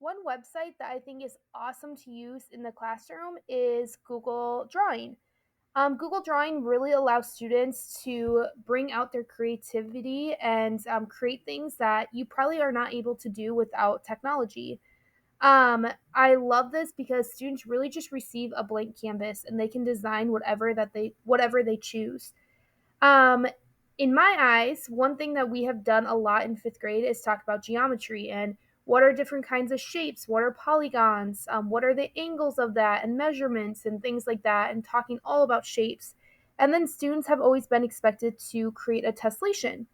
One website that I think is awesome to use in the classroom is Google Drawing. Google Drawing really allows students to bring out their creativity and create things that you probably are not able to do without technology. I love this because students really just receive a blank canvas and they can design whatever they choose. Um, in my eyes, one thing that we have done a lot in fifth grade is talk about geometry and what are different kinds of shapes, what are polygons, what are the angles of that, and measurements and things like that, and talking all about shapes. And then students have always been expected to create a tessellation.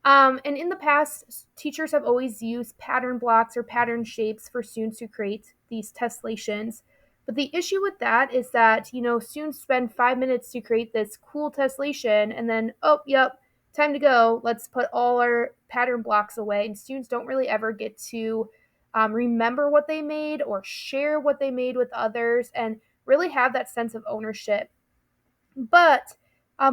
And in the past, teachers have always used pattern blocks or pattern shapes for students to create these tessellations. But the issue with that is that, students spend 5 minutes to create this cool tessellation and then, oh, yep, time to go. Let's put all our pattern blocks away. And students don't really ever get to remember what they made or share what they made with others and really have that sense of ownership. But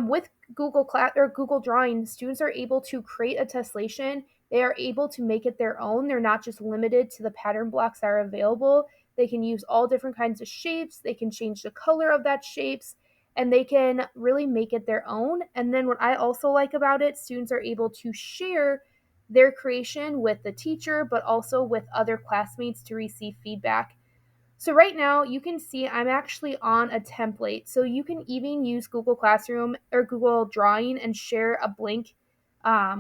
with Google Class or Google Drawing, students are able to create a tessellation. They are able to make it their own. They're not just limited to the pattern blocks that are available. They can use all different kinds of shapes. They can change the color of that shapes, and they can really make it their own. And then what I also like about it, students are able to share their creation with the teacher, but also with other classmates to receive feedback. So right now you can see I'm actually on a template. So you can even use Google Classroom or Google Drawing and share a blank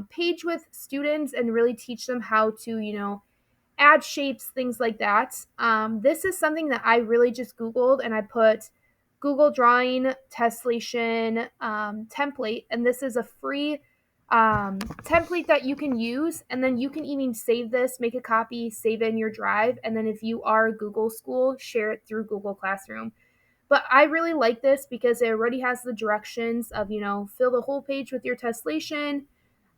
page with students and really teach them how to, add shapes, things like that. This is something that I really just Googled and I put Google Drawing Tessellation template. And this is a free template that you can use. And then you can even save this, make a copy, save it in your drive. And then if you are a Google school, share it through Google Classroom. But I really like this because it already has the directions of, fill the whole page with your tessellation.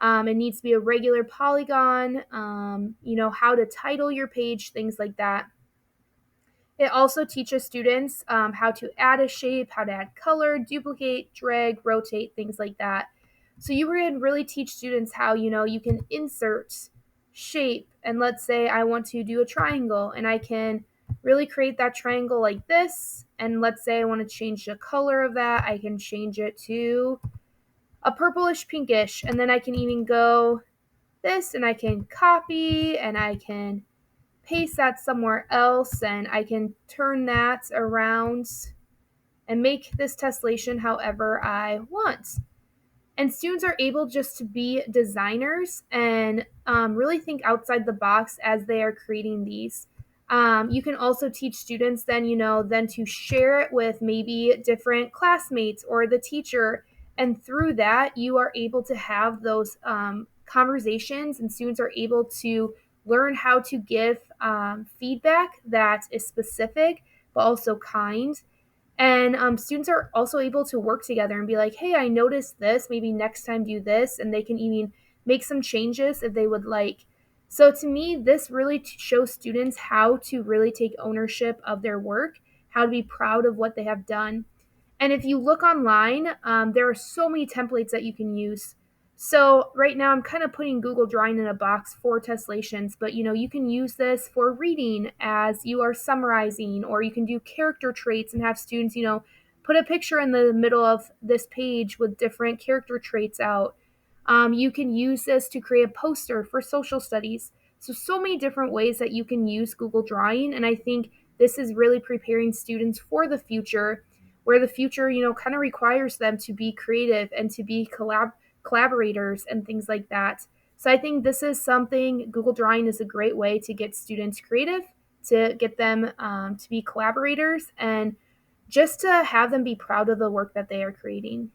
It needs to be a regular polygon, how to title your page, things like that. It also teaches students how to add a shape, how to add color, duplicate, drag, rotate, things like that. So you can really teach students how, you can insert shape. And let's say I want to do a triangle and I can really create that triangle like this. And let's say I want to change the color of that. I can change it to a purplish pinkish. And then I can even go this and I can copy and I can paste that somewhere else and I can turn that around and make this tessellation however I want. And students are able just to be designers and really think outside the box as they are creating these. You can also teach students then to share it with maybe different classmates or the teacher. And through that, you are able to have those conversations, and students are able to learn how to give feedback that is specific but also kind. And students are also able to work together and be like, hey, I noticed this. Maybe next time do this. And they can even make some changes if they would like. So to me, this really shows students how to really take ownership of their work, how to be proud of what they have done. And if you look online, there are so many templates that you can use. So right now I'm kind of putting Google Drawing in a box for tessellations, but you can use this for reading as you are summarizing, or you can do character traits and have students, put a picture in the middle of this page with different character traits out. You can use this to create a poster for social studies. So many different ways that you can use Google Drawing. And I think this is really preparing students for the future, where the future, kind of requires them to be creative and to be collaborators and things like that. So I think this is something, Google Drawing is a great way to get students creative, to get them to be collaborators, and just to have them be proud of the work that they are creating.